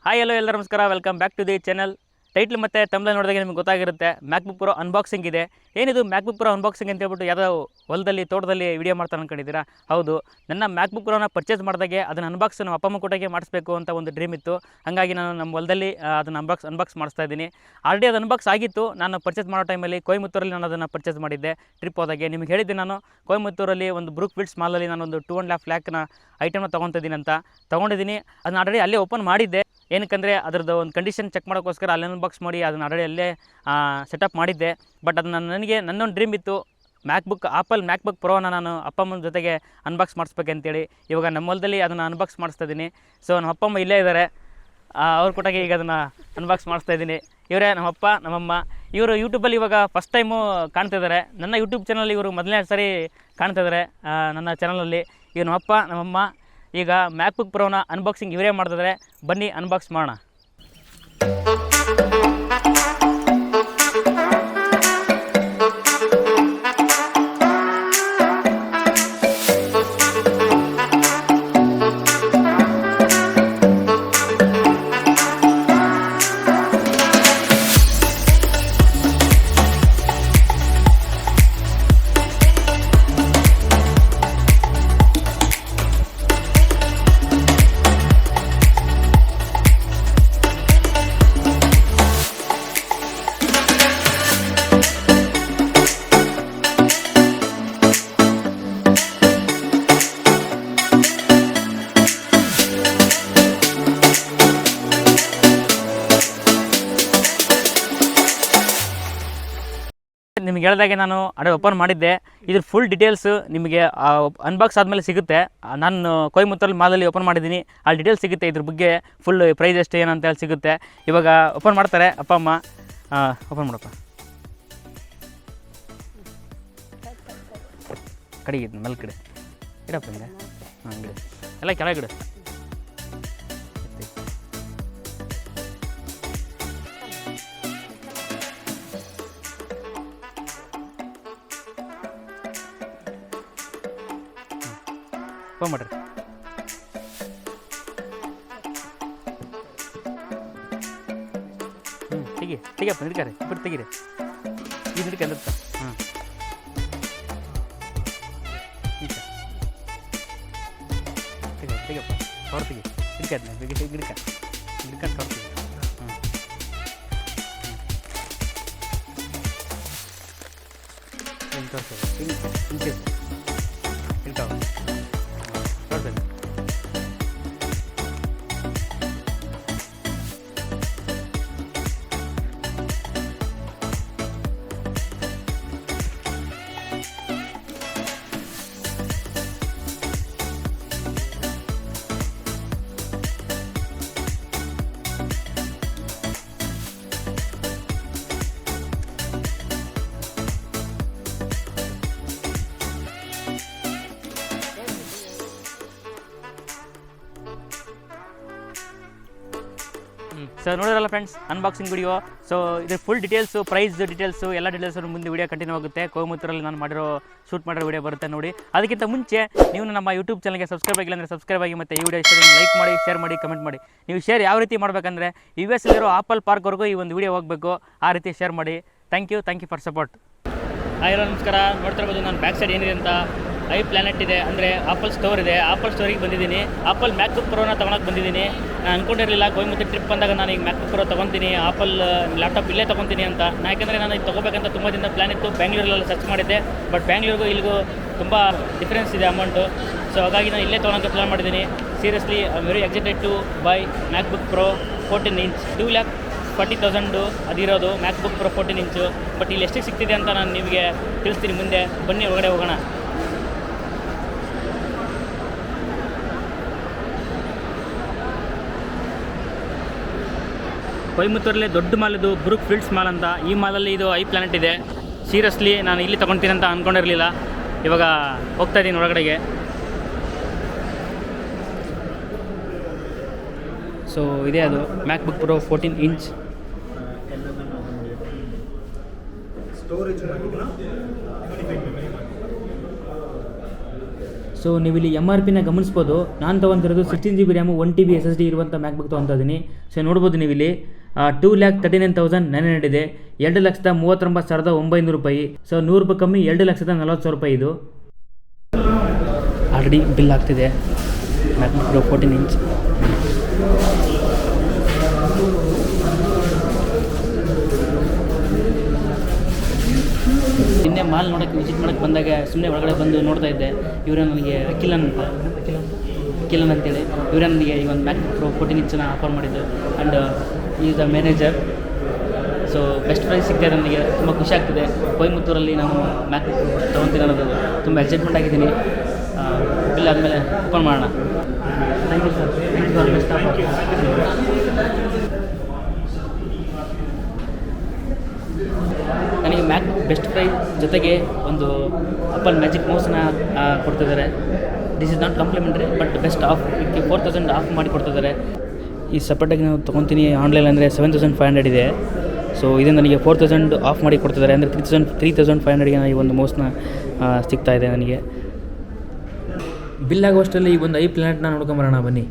Hi hello ಎಲ್ಲರೂ ನಮಸ್ಕಾರ, welcome back to the channel. Title ಮತ್ತು ತಮಿಳು ನೋಡಿದಾಗ ನಿಮಗೆ ಗೊತ್ತಾಗಿರುತ್ತೆ, ಮ್ಯಾಕ್ಬುಕ್ ಪ್ರೋ ಅನ್ಬಾಕ್ಸಿಂಗ್ ಇದೆ. ಏನಿದು ಮ್ಯಾಕ್ಬುಕ್ ಪ್ರೋ ಅನ್ಬಾಕ್ಸಿಂಗ್ ಅಂತ ಹೇಳ್ಬಿಟ್ಟು ಯಾವುದೋ ಹೊಲದಲ್ಲಿ ತೋಟದಲ್ಲಿ ವಿಡಿಯೋ ಮಾಡ್ತಾರೆ ಅಂದ್ಕೊಂಡಿದ್ದೀರಾ? ಹೌದು, ನನ್ನ ಮ್ಯಾಕ್ಬುಕ್ ಪ್ರೋನ ಪರ್ಚೇಸ್ ಮಾಡಿದಾಗೆ ಅದನ್ನು ಅನ್ಬಾಕ್ಸ್ ನಮ್ಮ ಅಪ್ಪ ಅಮ್ಮ ಕೊಟ್ಟಾಗೆ ಮಾಡಿಸ್ಬೇಕು ಅಂತ ಒಂದು ಡ್ರೀಮ್ ಇತ್ತು. ಹಾಗಾಗಿ ನಾನು ನಮ್ಮ ಹೊಲದಲ್ಲಿ ಅದನ್ನು ಅನ್ಬಾಕ್ಸ್ ಮಾಡಿಸ್ತಾ ಇದ್ದೀನಿ. ಆಲ್ರೆಡಿ ಅದು ಅನ್ಬಾಕ್ಸ್ ಆಗಿತ್ತು. ನಾನು ಪರ್ಚೇಸ್ ಮಾಡೋ ಟೈಮಲ್ಲಿ ಕೊಯಮತ್ತೂರಲ್ಲಿ ನಾನು ಅದನ್ನು ಪರ್ಚೇಸ್ ಮಾಡಿದ್ದೆ ಟ್ರಿಪ್ ಹೋದಾಗೆ. ನಿಮಗೆ ಹೇಳಿದ್ದೆ ನಾನು ಕೊಯಮತ್ತೂರಲ್ಲಿ ಒಂದು ಬ್ರೂಕ್ ಫೀಲ್ಡ್ಸ್ ಮಾಲಲ್ಲಿ ನಾನೊಂದು 2.5 ಲ್ಯಾಕ್ನ ಐಟಮ್ನ ತೊಗೊತಿದ್ದೀನಿ ಅಂತ. ತೊಗೊಂಡಿದ್ದೀನಿ. ಅದನ್ನ ಆಲ್ರೆಡಿ ಅಲ್ಲೇ ಓಪನ್ ಮಾಡಿದ್ದೆ. ಏನಕ್ಕಂದರೆ ಅದರದ್ದು ಒಂದು ಕಂಡೀಷನ್ ಚೆಕ್ ಮಾಡೋಕ್ಕೋಸ್ಕರ ಅಲ್ಲೇ ಅನ್ಬಾಕ್ಸ್ ಮಾಡಿ ಅದನ್ನು ಆಲ್ರೆಡಿ ಅಲ್ಲೇ ಸೆಟಪ್ ಮಾಡಿದ್ದೆ. ಬಟ್ ಅದನ್ನು ನನಗೆ ನನ್ನೊಂದು ಡ್ರೀಮ್ ಇತ್ತು, ಆಪಲ್ ಮ್ಯಾಕ್ಬುಕ್ ಪ್ರೋನ ನಾನು ಅಪ್ಪ ಅಮ್ಮನ ಜೊತೆಗೆ ಅನ್ಬಾಕ್ಸ್ ಮಾಡಿಸ್ಬೇಕಂತೇಳಿ. ಇವಾಗ ನಮ್ಮ ಹೊಲದಲ್ಲಿ ಅದನ್ನು ಅನ್ಬಾಕ್ಸ್ ಮಾಡಿಸ್ತಾ ಇದ್ದೀನಿ. ಸೊ ನಮ್ಮ ಅಪ್ಪ ಅಮ್ಮ ಇಲ್ಲೇ ಇದ್ದಾರೆ, ಅವ್ರ ಕೊಟ್ಟಾಗೆ ಈಗ ಅದನ್ನು ಅನ್ಬಾಕ್ಸ್ ಮಾಡಿಸ್ತಾ ಇದ್ದೀನಿ. ಇವರೇ ನಮ್ಮಪ್ಪ ನಮ್ಮಮ್ಮ. ಇವರು ಯೂಟ್ಯೂಬಲ್ಲಿ ಇವಾಗ ಫಸ್ಟ್ ಟೈಮು ಕಾಣ್ತಿದ್ದಾರೆ. ನನ್ನ ಯೂಟ್ಯೂಬ್ ಚಾನಲ್ ಇವರು ಮೊದಲನೇ ಸಾರಿ ಕಾಣ್ತಿದ್ದಾರೆ ನನ್ನ ಚಾನಲಲ್ಲಿ. ಇವ್ರು ನಮ್ಮಪ್ಪ ನಮ್ಮಮ್ಮ. ಈಗ ಮ್ಯಾಕ್ಬುಕ್ ಪ್ರೋನ ಅನ್ಬಾಕ್ಸಿಂಗ್ ಇವರೇ ಮಾಡ್ತಿದ್ದಾರೆ. ಬನ್ನಿ ಅನ್ಬಾಕ್ಸ್ ಮಾಡೋಣ. ನಿಮಗೆ ಹೇಳಿದಾಗೆ ನಾನು ಅಡೆ ಓಪನ್ ಮಾಡಿದ್ದೆ. ಇದ್ರ ಫುಲ್ ಡೀಟೇಲ್ಸು ನಿಮಗೆ ಅನ್ಬಾಕ್ಸ್ ಆದಮೇಲೆ ಸಿಗುತ್ತೆ. ನಾನು ಕೊಯಮತ್ತೂರಲ್ಲಿ ಮಾಲಲ್ಲಿ ಓಪನ್ ಮಾಡಿದ್ದೀನಿ. ಆ ಡೀಟೇಲ್ಸ್ ಸಿಗುತ್ತೆ, ಇದ್ರ ಬಗ್ಗೆ ಫುಲ್ ಪ್ರೈಸ್ ಎಷ್ಟು ಏನಂತ ಹೇಳಿ ಸಿಗುತ್ತೆ. ಇವಾಗ ಓಪನ್ ಮಾಡ್ತಾರೆ ಅಪ್ಪ ಅಮ್ಮ. ಓಪನ್ ಮಾಡಪ್ಪ, ಕಡೆಗೆ ಮೇಲೆ ಕಡೆ ಇಡಪ್ಪ, ಹಿಂಗೆ ಹಂಗೆ ಎಲ್ಲ ಕೆಳಗಿಡು. ಓಪನ್ ಮಾಡ್ರಿ. ತೆಗಿಯಪ್ಪ, ಹಿಡ್ಕಾರೆ ಇಬ್ಬರು ತೆಗೀರಿ. ಇದು ಹಿಡ್ಕ ಅಂದಿರ್ತ. ತೆಗಿಯಪ್ಪ, ಹೊರತೆಗಿ ಹಿಡ್ಕಾದ್ನ ಹಿಡ್ಕೊಂಡು ಹೊರತೆಗಿ. ಹಿಂಗೆ ತೋರಿಸೋದು, ಹಿಂಗೆ ಹಿಡ್ಕಾವ ಹೊರತೇನೆ. ಸೊ ನೋಡಿದ್ರಲ್ಲ ಫ್ರೆಂಡ್ಸ್, ಅನ್ಬಾಕ್ಸಿಂಗ್ ವಿಡಿಯೋ. ಸೊ ಇದ್ರ ಫುಲ್ ಡೀಟೇಲ್ಸು, ಪ್ರೈಸ್ ಡೀಟೇಲ್ಸು, ಎಲ್ಲ ಡೀಟೇಲ್ಸು ಮುಂದೆ ವಿಡಿಯೋ ಕಂಟಿನ್ಯೂ ಆಗುತ್ತೆ. ಕೊಯಮತ್ತೂರಲ್ಲಿ ನಾನು ಶೂಟ್ ಮಾಡಿರೋ ವಿಡಿಯೋ ಬರುತ್ತೆ ನೋಡಿ. ಅದಕ್ಕಿಂತ ಮುಂಚೆ ನೀವು ನಮ್ಮ ಯೂಟ್ಯೂಬ್ ಚಾನಲ್ಗೆ ಸಬ್ಸ್ಕ್ರೈಬ್ ಆಗಿಲ್ಲ ಅಂದರೆ ಸಬ್ಸ್ಕ್ರೈಬ್ ಆಗಿ, ಮತ್ತು ಈ ವಿಡಿಯೋ ಇಷ್ಟ ಲೈಕ್ ಮಾಡಿ, ಶೇರ್ ಮಾಡಿ, ಕಮೆಂಟ್ ಮಾಡಿ. ನೀವು ಶೇರ್ ಯಾವ ರೀತಿ ಮಾಡಬೇಕಂದ್ರೆ US ಅಲ್ಲಿರೋ ಆಪಲ್ ಪಾರ್ಕ್ವರೆಗೂ ಈ ಒಂದು ವಿಡಿಯೋ ಹೋಗಬೇಕು, ಆ ರೀತಿ ಶೇರ್ ಮಾಡಿ. Thank you for support. Hi hello ನಮಸ್ಕಾರ. ನೋಡ್ತಿರ್ಬೋದು ನಾನು ಬ್ಯಾಕ್ ಸೈಡ್ ಏನಿದೆ ಅಂತ ಐ ಪ್ಲಾನೆಟ್ ಇದೆ, ಅಂದರೆ ಆಪಲ್ ಸ್ಟೋರ್ ಇದೆ. ಆಪಲ್ ಸ್ಟೋರಿಗೆ ಬಂದಿದ್ದೀನಿ. ಆಪಲ್ ಮ್ಯಾಕ್ಬುಕ್ ಪ್ರೋನ ತೊಗೊಳಕ್ಕೆ ಬಂದಿದ್ದೀನಿ. ನಾನು ಅಂದ್ಕೊಂಡಿರಲಿಲ್ಲ ಕೊಯಮತ್ತೂರು ಟ್ರಿಪ್ ಬಂದಾಗ ನಾನು ಈಗ ಮ್ಯಾಕ್ಬುಕ್ ಪ್ರೋ ತೊಗೊತೀನಿ, ಆಪಲ್ ಲ್ಯಾಪ್ಟಾಪ್ ಇಲ್ಲೇ ತೊಗೊತೀನಿ ಅಂತ. ಯಾಕೆಂದರೆ ನಾನು ಇದು ತೊಗೋಬೇಕಂತ ತುಂಬ ದಿನ ಪ್ಲ್ಯಾನ್ ಇತ್ತು. ಬ್ಯಾಂಗ್ಳೂರಲ್ಲೆಲ್ಲ ಸರ್ಚ್ ಮಾಡಿದ್ದೆ, ಬಟ್ ಬ್ಯಾಂಗ್ಳೂರಿಗೂ ಇಲ್ಲಿಗೂ ತುಂಬ ಡಿಫ್ರೆನ್ಸ್ ಇದೆ ಅಮೌಂಟು. ಸೊ ಹಾಗಾಗಿ ನಾನು ಇಲ್ಲೇ ತೊಗೊಳಕ್ಕೆ ಪ್ಲ್ಯಾನ್ ಮಾಡಿದ್ದೀನಿ. Seriously I am very excited to buy MacBook Pro 14 inch. 2,40,000 ಅದಿರೋದು ಮ್ಯಾಕ್ಬುಕ್ ಪ್ರೋ 14 ಇಂಚು. ಬಟ್ ಇಲ್ಲಿ ಎಷ್ಟಿಗೆ ಸಿಗ್ತಿದೆ ಅಂತ ನಾನು ನಿಮಗೆ ತಿಳಿಸ್ತೀನಿ ಮುಂದೆ. ಬನ್ನಿ ಒಳಗಡೆ ಹೋಗೋಣ. ಕೊಯಮತ್ತೂರಲ್ಲೇ ದೊಡ್ಡ ಮಾಲ್ ಇದು, ಬ್ರೂಕ್ ಫೀಲ್ಡ್ಸ್ ಮಾಲ್ ಅಂತ. ಈ ಮಾಲಲ್ಲಿ ಇದು ಐ ಪ್ಲಾನೆಟ್ ಇದೆ. ಸೀರಿಯಸ್ಲಿ ನಾನು ಇಲ್ಲಿ ತೊಗೊಳ್ತೀನಿ ಅಂತ ಅಂದ್ಕೊಂಡಿರಲಿಲ್ಲ. ಇವಾಗ ಹೋಗ್ತಾ ಇದ್ದೀನಿ ಒಳಗಡೆಗೆ. ಸೊ ಇದೇ ಅದು ಮ್ಯಾಕ್ಬುಕ್ ಪ್ರೋ 14 ಇಂಚ್. ಸೊ ನೀವು ಇಲ್ಲಿ MRPನ ಗಮನಿಸ್ಬೋದು. ನಾನು ತೊಗೊತಿರೋದು 16GB ರ್ಯಾಮು 1TB SSD ಇರುವಂಥ ಮ್ಯಾಕ್ಬುಕ್ ತೊಗೊತಾ ಇದ್ದೀನಿ. ಸೊ ನೋಡ್ಬೋದು ನೀವು ಇಲ್ಲಿ 2,39,900 ಇದೆ, 2,39,900 ರೂಪಾಯಿ. ಸೊ 100 ರೂಪಾಯಿ ಕಮ್ಮಿ, 2,40,000 ರೂಪಾಯಿ ಇದು. ಆಲ್ರೆಡಿ ಬಿಲ್ ಆಗ್ತಿದೆ. MacBook Pro 14 inch. ನಿನ್ನೆ ಮಾಲ್ ನೋಡೋಕ್ಕೆ ವಿಸಿಟ್ ಮಾಡೋಕ್ಕೆ ಬಂದಾಗ ಸುಮ್ಮನೆ ಒಳಗಡೆ ಬಂದು ನೋಡ್ತಾ ಇದ್ದೆ. ಇವರೇ ನನಗೆ ಅಖಿಲನ್ ಅಂತೇಳಿ ಇವರೇ ನನಗೆ ಈ ಒಂದು ಮ್ಯಾಕ್ಬುಕ್ ಪ್ರೋ 14 ಇಂಚನ್ನು ಆಫರ್ ಮಾಡಿದ್ದು. And is the manager. So best price ಸಿಗ್ತಾಯಿದೆ, ನನಗೆ ತುಂಬ ಖುಷಿ ಆಗ್ತಿದೆ. ಕೊಯಮತ್ತೂರಲ್ಲಿ ನಾನು ಮ್ಯಾಕ್ಬುಕ್ ಪ್ರೋ ತೊಗೊತೀನಿ ಅನ್ನೋದು ತುಂಬ ಎಕ್ಸೈಟ್ಮೆಂಟ್ ಆಗಿದ್ದೀನಿ. ಬಿಲ್ ಆದಮೇಲೆ ಓಪನ್ ಮಾಡೋಣ. Thank you sir. ನನಗೆ ಮ್ಯಾಕ್ಬುಕ್ ಬೆಸ್ಟ್ ಪ್ರೈಸ್ ಜೊತೆಗೆ ಒಂದು ಆಪಲ್ ಮ್ಯಾಜಿಕ್ ಮೌಸನ್ನ ಕೊಡ್ತಿದ್ದಾರೆ. This is not complimentary but best off. ಇದಕ್ಕೆ 4,000 ಆಫ್ ಮಾಡಿ ಕೊಡ್ತಿದ್ದಾರೆ. ಈ ಸಪ್ರೇಟಾಗಿ ನಾವು ತೊಗೊತೀನಿ ಆನ್ಲೈನ್ ಅಂದರೆ 7,500 ಇದೆ. ಸೊ ಇದು ನನಗೆ 4,000 ಆಫ್ ಮಾಡಿ ಕೊಡ್ತಿದ್ದಾರೆ. ಅಂದರೆ 3,500ಗೆ ಈ ಒಂದು ಮೌಸ್ನ ಸಿಗ್ತಾ ಇದೆ ನನಗೆ. ಬಿಲ್ ಆಗುವಷ್ಟರಲ್ಲಿ ಈ ಒಂದು ಪ್ಲಾನೆಟ್ನ ನೋಡ್ಕೊಂಬರೋಣ ಬನ್ನಿ.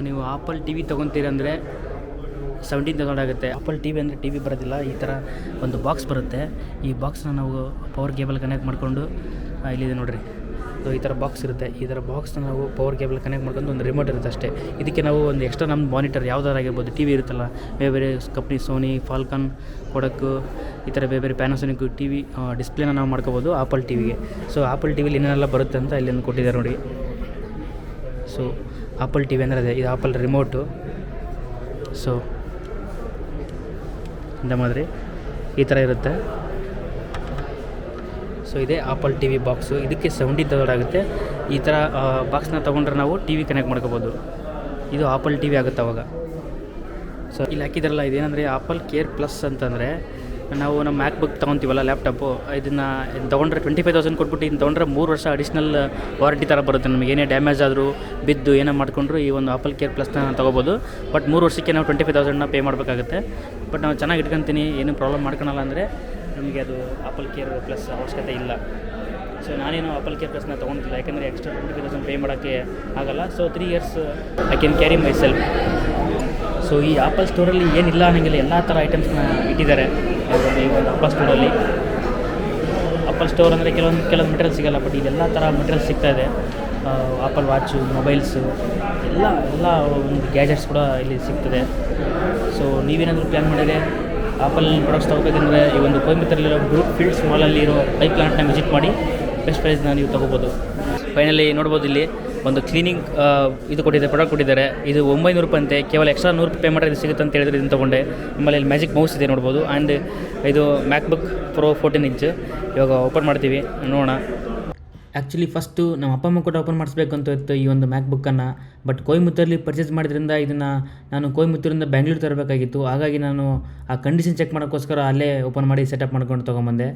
ನೀವು ಆಪಲ್ ಟಿ ವಿ ತೊಗೊತೀರಂದರೆ 17,000 ಆಗುತ್ತೆ. ಆಪಲ್ ಟಿ ವಿ ಅಂದರೆ ಟಿ ವಿ ಬರೋದಿಲ್ಲ, ಈ ಥರ ಒಂದು ಬಾಕ್ಸ್ ಬರುತ್ತೆ. ಈ ಬಾಕ್ಸ್ನ ನಾವು ಪವರ್ ಕೇಬಲ್ ಕನೆಕ್ಟ್ ಮಾಡಿಕೊಂಡು ಇಲ್ಲಿದೆ ನೋಡಿರಿ. ಸೊ ಈ ಥರ ಬಾಕ್ಸ್ ಇರುತ್ತೆ. ಈ ಥರ ಬಾಕ್ಸ್ನ ನಾವು ಪವರ್ ಕೇಬಲ್ ಕನೆಕ್ಟ್ ಮಾಡ್ಕೊಂಡು ಒಂದು ರಿಮೋಟ್ ಇರುತ್ತೆ ಅಷ್ಟೇ. ಇದಕ್ಕೆ ನಾವು ಒಂದು ಎಕ್ಸ್ಟ್ರಾ ನಮ್ಮ ಮಾನಿಟರ್ ಯಾವುದಾರಾಗಿರ್ಬೋದು, ಟಿ ವಿ ಇರುತ್ತಲ್ಲ, ಬೇರೆ ಬೇರೆ ಕಂಪ್ನಿ ಸೋನಿ, ಫಾಲ್ಕನ್, ಕೊಡಕ್ಕು, ಈ ಥರ ಬೇರೆ ಬೇರೆ ಪ್ಯಾನಾಸೋನಿಕ್ ಟಿ ವಿ ಡಿಸ್ಪ್ಲೇನ ನಾವು ಮಾಡ್ಕೋಬೋದು ಆಪಲ್ ಟಿ ವಿಗೆ. ಸೊ ಆಪಲ್ ಟಿ ವಿಲಿ ಏನೆಲ್ಲ ಬರುತ್ತೆ ಅಂತ ಇಲ್ಲಿ ಕೊಟ್ಟಿದ್ದಾರೆ ನೋಡಿ. ಸೊ ಆಪಲ್ ಟಿ ವಿ ಅಂದರೆ ಅದೇ, ಇದು ಆಪಲ್ ರಿಮೋಟು. ಸೊ ಇಂದ ಮಾದರಿ ಈ ಥರ ಇರುತ್ತೆ. ಸೊ ಇದೇ ಆಪಲ್ ಟಿ ವಿ ಬಾಕ್ಸು. ಇದಕ್ಕೆ 17,000 ಆಗುತ್ತೆ. ಈ ಥರ ಬಾಕ್ಸ್ನ ತೊಗೊಂಡ್ರೆ ನಾವು ಟಿ ವಿ ಕನೆಕ್ಟ್ ಮಾಡ್ಕೋಬೋದು. ಇದು ಆಪಲ್ ಟಿ ವಿ ಆಗುತ್ತೆ ಅವಾಗ. ಸೊ ಇಲ್ಲಿ ಹಾಕಿದಾರಲ್ಲ, ಇದೇನೆಂದರೆ ಆಪಲ್ ಕೇರ್ ಪ್ಲಸ್ ಅಂತಂದರೆ, ನಾವು ನಮ್ಮ ಮ್ಯಾಕ್ಬುಕ್ ತೊಗೊತೀವಲ್ಲ ಲ್ಯಾಪ್ಟಾಪು, ಇದನ್ನು ತೊಗೊಂಡ್ರೆ 25,000 ಕೊಟ್ಬಿಟ್ಟು ಇದನ್ನು ತೊಗೊಂಡ್ರೆ 3 ವರ್ಷ ಅಡಿಷ್ನಲ್ ವಾರಂಟಿ ಥರ ಬರುತ್ತೆ. ನಮಗೆ ಏನೇ ಡ್ಯಾಮೇಜ್ ಆದರೂ, ಬಿದ್ದು ಏನೋ ಮಾಡ್ಕೊಂಡ್ರು ಈ ಒಂದು ಆಪಲ್ ಕೇರ್ ಪ್ಲಸ್ನ ತೊಗೋಬೋದು. ಬಟ್ 3 ವರ್ಷಕ್ಕೆ ನಾವು 25,000ನ ಪೇ ಮಾಡಬೇಕಾಗುತ್ತೆ. ಬಟ್ ನಾವು ಚೆನ್ನಾಗಿ ಇಟ್ಕೊತೀನಿ, ಏನೂ ಪ್ರಾಬ್ಲಮ್ ಮಾಡ್ಕೊಳಲ್ಲ ಅಂದರೆ ನಮಗೆ ಅದು ಆಪಲ್ ಕೇರ್ ಪ್ಲಸ್ ಅವಶ್ಯಕತೆ ಇಲ್ಲ. ಸೊ ನಾನೇನು ಆಪಲ್ ಕೇರ್ ಪ್ಲಸ್ನ ತೊಗೊತಿಲ್ಲ, ಯಾಕೆಂದರೆ ಎಕ್ಸ್ಟ್ರಾ 25,000 ಪೇ ಮಾಡೋಕ್ಕೆ ಆಗೋಲ್ಲ. So 3 years I can carry my self. So ಈ ಆಪಲ್ ಸ್ಟೋರಲ್ಲಿ ಏನಿಲ್ಲ ಅನ್ನೋಂಗಿಲ್ಲ, ಎಲ್ಲ ಥರ ಐಟಮ್ಸ್ನ ಇಟ್ಟಿದ್ದಾರೆ ಈ ಒಂದು ಆಪಲ್ ಸ್ಟೋರಲ್ಲಿ. ಆಪಲ್ ಸ್ಟೋರ್ ಅಂದರೆ ಕೆಲವೊಂದು ಮೆಟೀರಿಯಲ್ ಸಿಗೋಲ್ಲ, ಬಟ್ ಇದೆಲ್ಲ ಥರ ಮೆಟೀರಿಯಲ್ಸ್ ಸಿಗ್ತಾಯಿದೆ. ಆಪಲ್ ವಾಚು, ಮೊಬೈಲ್ಸು, ಎಲ್ಲ ಒಂದು ಗ್ಯಾಜೆಟ್ಸ್ ಕೂಡ ಇಲ್ಲಿ ಸಿಗ್ತದೆ. ಸೊ ನೀವೇನಾದರೂ ಪ್ಲ್ಯಾನ್ ಮಾಡಿದರೆ ಆಪಲ್ ಪ್ರಾಡಕ್ಟ್ಸ್ ತೊಗೋಬೇಕಂದ್ರೆ ಈ ಒಂದು ಕೊಯಮತ್ತೂರಲ್ಲಿರೋ ಗ್ರೂಪ್ ಫೀಲ್ಡ್ಸ್ ಮಾಲಲ್ಲಿ ಇರೋ ಪ್ಲಾನೆಟ್ನ ವಿಸಿಟ್ ಮಾಡಿ ಬೆಸ್ಟ್ ಪ್ರೈಸ್ನ ನೀವು ತೊಗೋಬೋದು. ಫೈನಲಿ ನೋಡ್ಬೋದು, ಇಲ್ಲಿ ಒಂದು ಕ್ಲೀನಿಂಗ್ ಇದು ಕೊಟ್ಟಿದ್ದಾರೆ, ಪ್ರಾಡಕ್ಟ್ ಕೊಟ್ಟಿದ್ದಾರೆ. ಇದು 900 ರೂಪಾಯಿ ಅಂತೆ. ಕೇವಲ ಎಕ್ಸ್ಟ್ರಾ 100 ರೂಪಾಯಿ ಪೇ ಮಾಡಿದ್ರೆ ಇದು ಸಿಗುತ್ತೆ ಅಂತ ಹೇಳಿದ್ರೆ ಇದನ್ನು ತೊಗೊಂಡೆ. ಆಮೇಲೆ ಇಲ್ಲಿ ಮ್ಯಾಜಿಕ್ ಮೌಸ್ ಇದೆ ನೋಡ್ಬೋದು. ಆ್ಯಂಡ್ ಇದು ಮ್ಯಾಕ್ಬುಕ್ ಪ್ರೋ 14 ಇಂಚ್. ಇವಾಗ ಓಪನ್ ಮಾಡ್ತೀವಿ, ನೋಡೋಣ. ಆ್ಯಕ್ಚುಲಿ ಫಸ್ಟು ನಮ್ಮ ಅಪ್ಪ ಅಮ್ಮ ಕೂಡ ಓಪನ್ ಮಾಡಿಸ್ಬೇಕು ಅಂತ ಇತ್ತು ಈ ಒಂದು ಮ್ಯಾಕ್ಬುಕ್ಕನ್ನು. ಬಟ್ ಕೊಯಮತ್ತೂರಲ್ಲಿ ಪರ್ಚೇಸ್ ಮಾಡಿದ್ರಿಂದ ಇದನ್ನು ನಾನು ಕೊಯಮತ್ತೂರಿಂದ ಬೆಂಗಳೂರು ತರಬೇಕಾಗಿತ್ತು. ಹಾಗಾಗಿ ನಾನು ಆ ಕಂಡೀಷನ್ ಚೆಕ್ ಮಾಡೋಕ್ಕೋಸ್ಕರ ಅಲ್ಲೇ ಓಪನ್ ಮಾಡಿ ಸೆಟಪ್ ಮಾಡ್ಕೊಂಡು ತೊಗೊಂಬಂದೆ.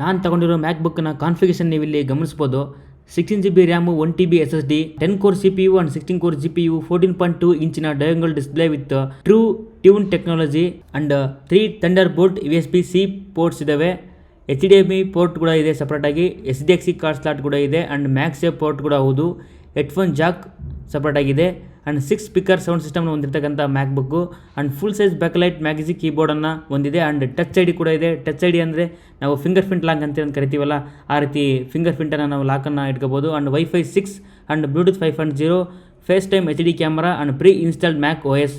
ನಾನು ತೊಗೊಂಡಿರೋ ಮ್ಯಾಕ್ಬುಕ್ನ ಕಾನ್ಫಿಗರೇಷನ್ ನೀವು ಇಲ್ಲಿ ಗಮನಿಸ್ಬೋದು. 16GB RAM, 1TB SSD, 10 core CPU and 16 core GPU, 14.2 ಇಂಚಿನ diagonal display with True Tone technology and 3 Thunderbolt USB-C ports ಇದ್ದಾವೆ. HDMI ಪೋರ್ಟ್ ಕೂಡ ಇದೆ ಸಪ್ರೇಟಾಗಿ. SDXC ಕಾರ್ಡ್ ಸ್ಲಾಟ್ ಕೂಡ ಇದೆ ಆ್ಯಂಡ್ ಮ್ಯಾಕ್ಸೇಫ್ ಪೋರ್ಟ್ ಕೂಡ ಹೌದು. ಹೆಡ್ಫೋನ್ ಜಾಕ್ ಸಪ್ರೇಟಾಗಿದೆ ಆ್ಯಂಡ್ 6 ಸ್ಪೀಕರ್ ಸೌಂಡ್ ಸಿಸ್ಟಮ್ನ ಹೊಂದಿರತಕ್ಕಂಥ MacBook and full size backlight magnetic ಕೀಬೋರ್ಡನ್ನು ಹೊಂದಿದೆ ಆ್ಯಂಡ್ ಟಚ್ ಐ ಡಿ ಕೂಡ ಇದೆ. ಟಚ್ ಐ ಡಿ ಅಂದರೆ ನಾವು ಫಿಂಗರ್ ಪ್ರಿಂಟ್ ಲಾಕ್ ಅಂತ ಕರಿತೀವಲ್ಲ, ಆ ರೀತಿ ಫಿಂಗರ್ ಪ್ರಿಂಟನ್ನು ನಾವು ಲಾಕನ್ನು ಇಟ್ಕೋಬೋದು. And wifi 6 and Bluetooth 5.0, FaceTime HD camera and pre installed Mac OS.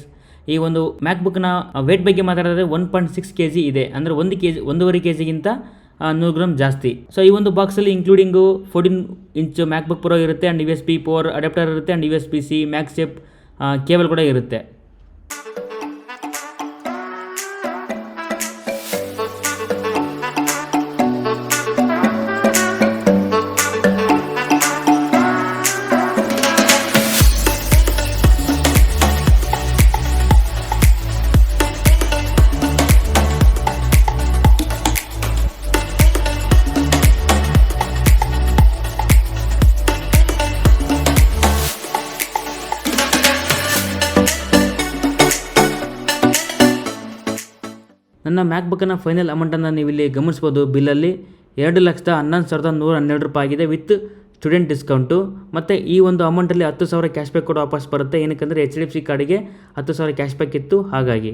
ಈ ಒಂದು ಮ್ಯಾಕ್ಬುಕ್ನ ವೇಟ್ ಬಗ್ಗೆ ಮಾತಾಡಿದ್ರೆ 1.6 kg ಇದೆ, ಅಂದರೆ 1.5 kgಗಿಂತ 100 ಗ್ರಾಮ್ ಜಾಸ್ತಿ. ಸೊ ಈ ಒಂದು ಬಾಕ್ಸಲ್ಲಿ ಇನ್ಕ್ಲೂಡಿಂಗು 14 ಇಂಚ್ ಮ್ಯಾಕ್ಬುಕ್ ಪ್ರೋ ಇರುತ್ತೆ ಆ್ಯಂಡ್ USB ಪವರ್ ಅಡಾಪ್ಟರ್ ಇರುತ್ತೆ ಆ್ಯಂಡ್ USB-C ಮ್ಯಾಕ್ಸೆಪ್ ಕೇಬಲ್ ಕೂಡ ಇರುತ್ತೆ. ನನ್ನ ಮ್ಯಾಕ್ಬುಕ್ನ ಫೈನಲ್ ಅಮೌಂಟನ್ನು ನೀವು ಇಲ್ಲಿ ಗಮನಿಸ್ಬೋದು. ಬಿಲ್ಲಲ್ಲಿ 2,11,112 ರೂಪಾಯಿ ಆಗಿದೆ ವಿತ್ ಸ್ಟೂಡೆಂಟ್ ಡಿಸ್ಕೌಂಟು. ಮತ್ತು ಈ ಒಂದು ಅಮೌಂಟಲ್ಲಿ 10,000 ಕ್ಯಾಶ್ ಬ್ಯಾಕ್ ಕೂಡ ವಾಪಸ್ ಬರುತ್ತೆ. ಏನಕ್ಕೆ HDFC ಕಾರ್ಡಿಗೆ 10,000 ಕ್ಯಾಶ್ ಬ್ಯಾಕ್ ಇತ್ತು ಹಾಗಾಗಿ.